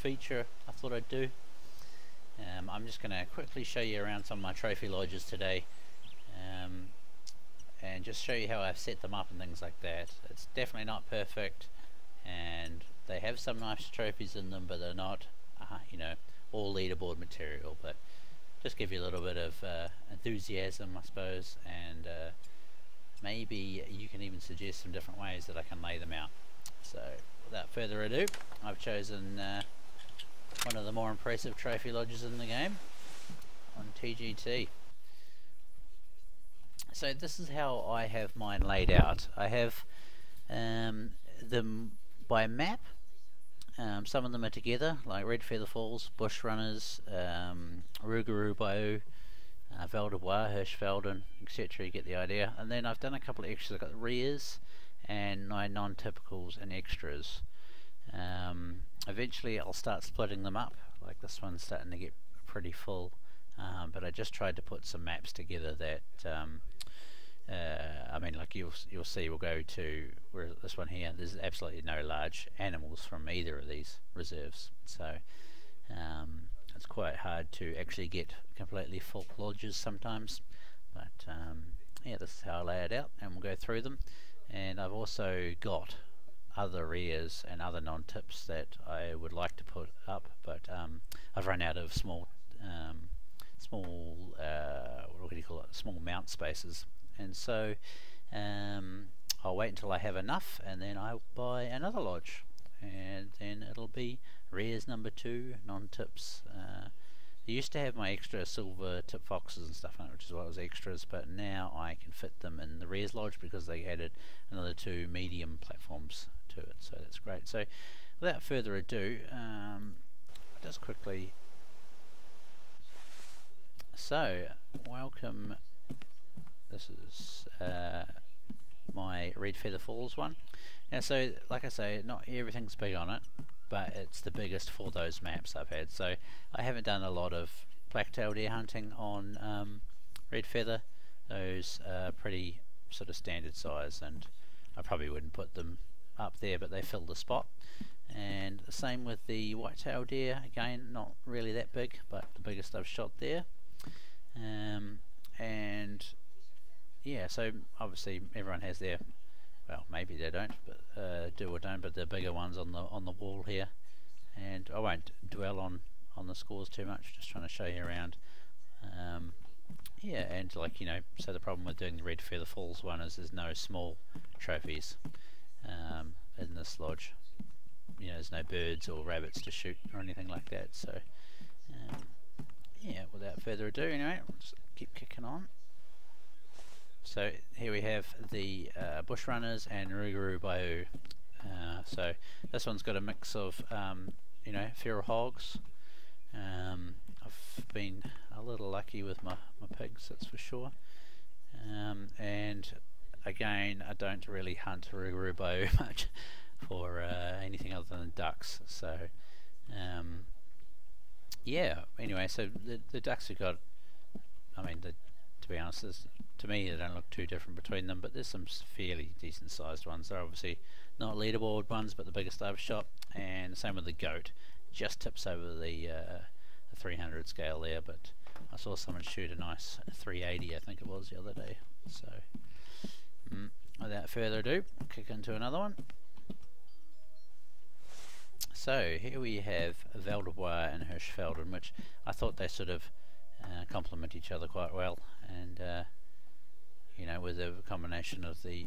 feature I thought I'd do. I'm just going to quickly show you around some of my trophy lodges today, and just show you how I've set them up and things like that. It's definitely not perfect, and they have some nice trophies in them, but they're not you know, all leaderboard material. But just give you a little bit of enthusiasm, I suppose, and maybe you can even suggest some different ways that I can lay them out. So without further ado, I've chosen one of the more impressive trophy lodges in the game on TGT. So this is how I have mine laid out. I have them by map. Some of them are together, like Red Feather Falls, Bush Runners, Rougarou Bayou, IVAL-DES-BOIS, HIRSCHFELDEN, etc. You get the idea. And then I've done a couple of extras. I've got rears and my non-typicals and extras. Eventually I'll start splitting them up, like this one's starting to get pretty full, but I just tried to put some maps together that I mean, like you'll see, we'll go to where this one here, there's absolutely no large animals from either of these reserves, so it's quite hard to actually get completely full lodges sometimes, but yeah, this is how I lay it out, and we'll go through them. And I've also got other rears and other non-tips that I would like to put up, but I've run out of small what do you call it, small mount spaces, and so I'll wait until I have enough, and then I'll buy another lodge, and then it'll be rears number 2, non-tips. I used to have my extra silver tip foxes and stuff on it, which is what was extras, but now I can fit them in the rears lodge because they added another 2 medium platforms to it, so that's great. So without further ado, just quickly, so welcome, this is my Red Feather Falls one. Now, so like I say, not everything's big on it, but it's the biggest for those maps I've had. So I haven't done a lot of black-tailed deer hunting on Red Feather. Those are pretty sort of standard size, and I probably wouldn't put them up there, but they fill the spot. And the same with the white-tailed deer, again, not really that big, but the biggest I've shot there. And yeah, so obviously everyone has their, well, maybe they don't, but do or don't, but the bigger ones on the wall here. And I won't dwell on the scores too much, just trying to show you around. Yeah, and like, you know, so the problem with doing the Red Feather Falls one is there's no small trophies in this lodge. You know, there's no birds or rabbits to shoot or anything like that. So yeah, without further ado, anyway, we'll just keep kicking on. So here we have the Bush Runners and Rougarou Bayou. So this one's got a mix of you know, feral hogs. I've been a little lucky with my pigs, that's for sure. And again, I don't really hunt Rougarou Bayou much for anything other than ducks. So yeah, anyway, so the ducks have got, I mean, to be honest, to me they don't look too different between them, but there's some fairly decent sized ones. They're obviously not leaderboard ones, but the biggest I've shot. And the same with the goat, just tips over the 300 scale there, but I saw someone shoot a nice 380, I think it was, the other day. So without further ado, we'll kick into another one. So here we have IVAL-DES-BOIS and HIRSCHFELDEN, which I thought they sort of complement each other quite well, and you know, with a combination of the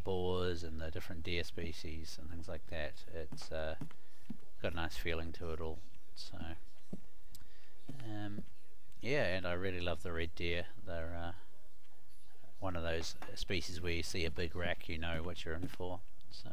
boars and the different deer species and things like that, it's got a nice feeling to it all. So yeah, and I really love the red deer. They're one of those species where you see a big rack, you know what you're in for. So,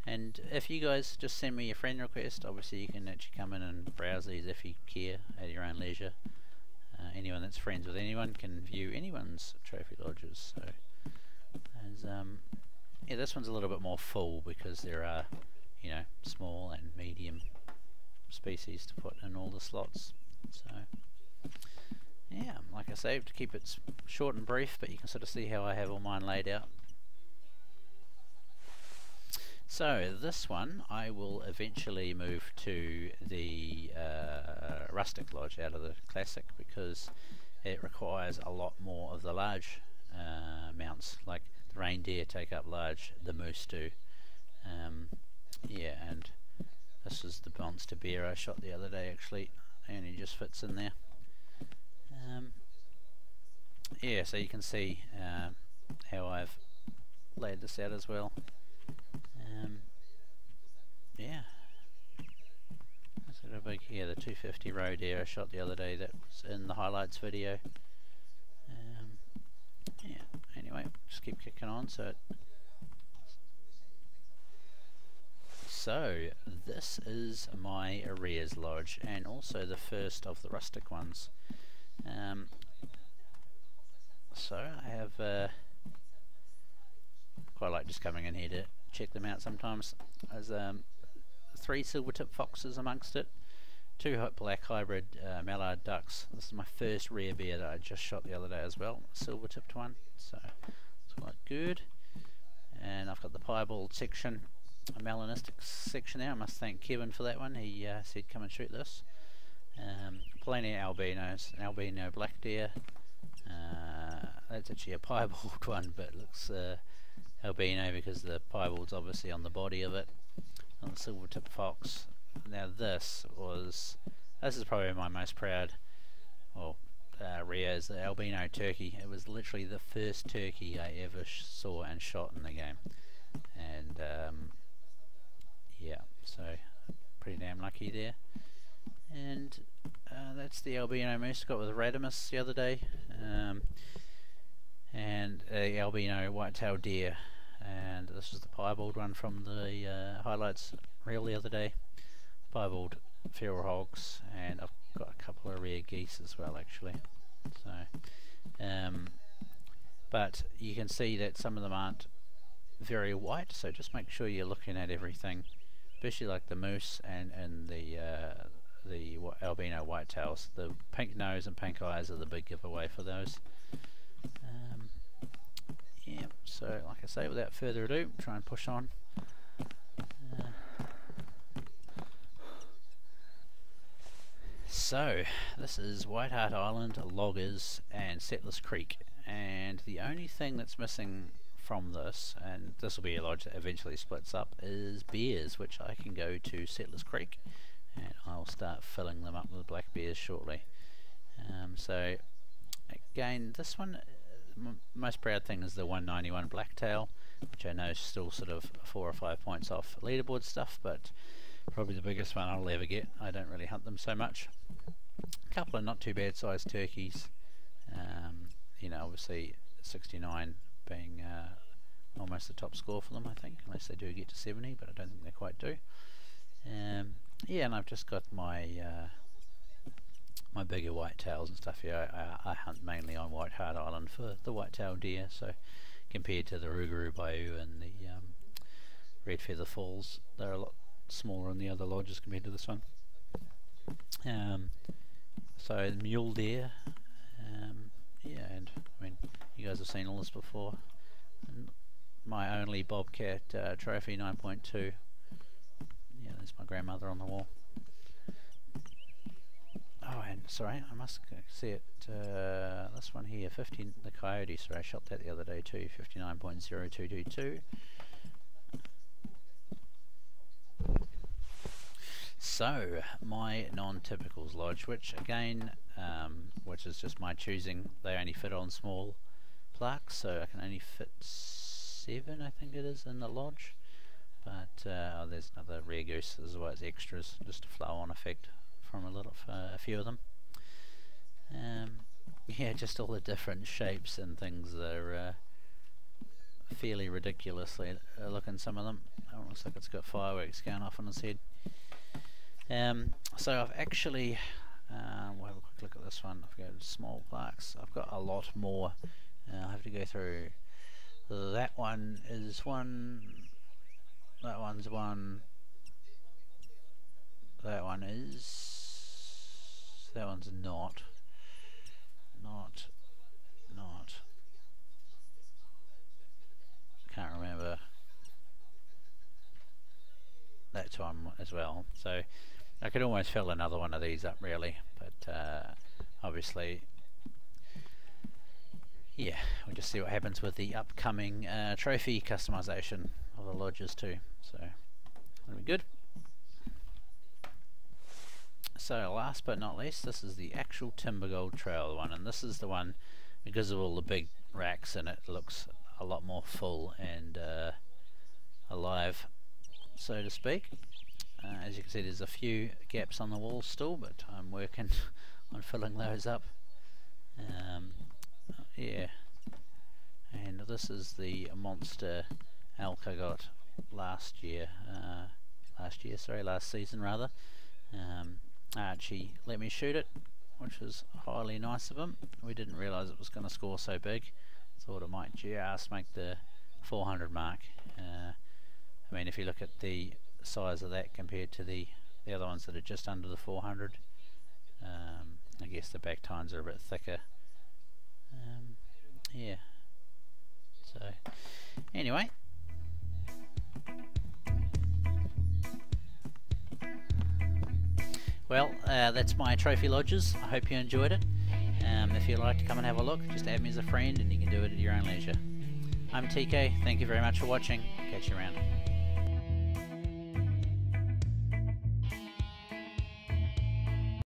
and if you guys just send me a friend request, obviously you can actually come in and browse these if you care at your own leisure. Anyone that's friends with anyone can view anyone's trophy lodges. So yeah, this one's a little bit more full because there are, you know, small and medium species to put in all the slots. So yeah, like I say, to keep it short and brief, but you can sort of see how I have all mine laid out. So this one I will eventually move to the Rustic Lodge out of the Classic, because it requires a lot more of the large mounts. Like the reindeer take up large, the moose do. Yeah, and this is the monster bear I shot the other day actually, and he just fits in there. Yeah, so you can see how I've laid this out as well. Yeah, that's a big, yeah, the 250 roe deer I shot the other day, that was in the highlights video. Yeah, anyway, just keep kicking on. So this is my arrears lodge, and also the first of the rustic ones. So I have quite like just coming in here to check them out sometimes. There's 3 silver-tip foxes amongst it, 2 black hybrid mallard ducks. This is my first rare bear that I just shot the other day as well, silver-tipped one, so it's quite good. And I've got the piebald section, a melanistic section there. I must thank Kevin for that one. He said come and shoot this. Plenty of albinos, an albino black deer. That's actually a piebald one, but it looks albino because the piebald's obviously on the body of it. And the silver-tip fox. Now this is probably my most proud, well, rare, is the albino turkey. It was literally the first turkey I ever saw and shot in the game, and yeah, so pretty damn lucky there. And that's the albino moose I got with Radimus the other day, and the albino white-tailed deer, and this is the piebald one from the highlights reel the other day. Piebald feral hogs, and I've got a couple of rare geese as well actually. So but you can see that some of them aren't very white, so just make sure you're looking at everything, especially like the moose and the albino whitetails. The pink nose and pink eyes are the big giveaway for those. Yeah, so like I say, without further ado, try and push on. So this is Whiteheart Island, Loggers and Settlers Creek, and the only thing that's missing from this, and this will be a lodge that eventually splits up, is bears, which I can go to Settlers Creek and I'll start filling them up with black bears shortly. So again, this one, most proud thing is the 191 blacktail, which I know is still sort of 4 or 5 points off leaderboard stuff, but probably the biggest one I'll ever get. I don't really hunt them so much. A couple of not too bad sized turkeys, you know, obviously 69 being almost the top score for them, I think, unless they do get to 70, but I don't think they quite do. Yeah, and I've just got my my bigger whitetails and stuff here. I hunt mainly on Whiteheart Island for the whitetail deer, so compared to the Rougarou Bayou and the Red Feather Falls, they're a lot smaller in the other lodges compared to this one. So the mule deer, yeah, and I mean, you guys have seen all this before. And my only bobcat trophy 9.2. Yeah, there's my grandmother on the wall. Oh, and sorry, I must see it. This one here, 15, the coyote. Sorry, I shot that the other day too. 59.0222. So my non-typicals lodge, which again, which is just my choosing. They only fit on small plaques, so I can only fit 7, I think it is, in the lodge. But oh, there's another rare goose as well as extras, just a flow-on effect from a few of them. Yeah, just all the different shapes and things that are fairly ridiculously looking. Some of them. It looks like it's got fireworks going off on its head. So I've actually, we'll have a quick look at this one. I've got small plaques. I've got a lot more. I'll have to go through. That one is one. That one's one. That one is. That one's not. Can't remember. to them as well. So I could almost fill another one of these up really, but obviously, yeah, we'll just see what happens with the upcoming trophy customization of the lodges too. So that'll be good. So last but not least, this is the actual Timbergold Trail one, and this is the one, because of all the big racks in it, looks a lot more full and alive, so to speak. As you can see, there's a few gaps on the wall still, but I'm working on filling those up. Yeah, and this is the monster elk I got last season rather. Archie let me shoot it, which was highly nice of him. We didn't realise it was going to score so big. Thought it might just make the 400 mark. I mean, if you look at the size of that compared to the other ones that are just under the 400, I guess the back tines are a bit thicker. Yeah. So anyway, well, that's my trophy lodges. I hope you enjoyed it. If you'd like to come and have a look, just add me as a friend and you can do it at your own leisure. I'm TK, thank you very much for watching. Catch you around.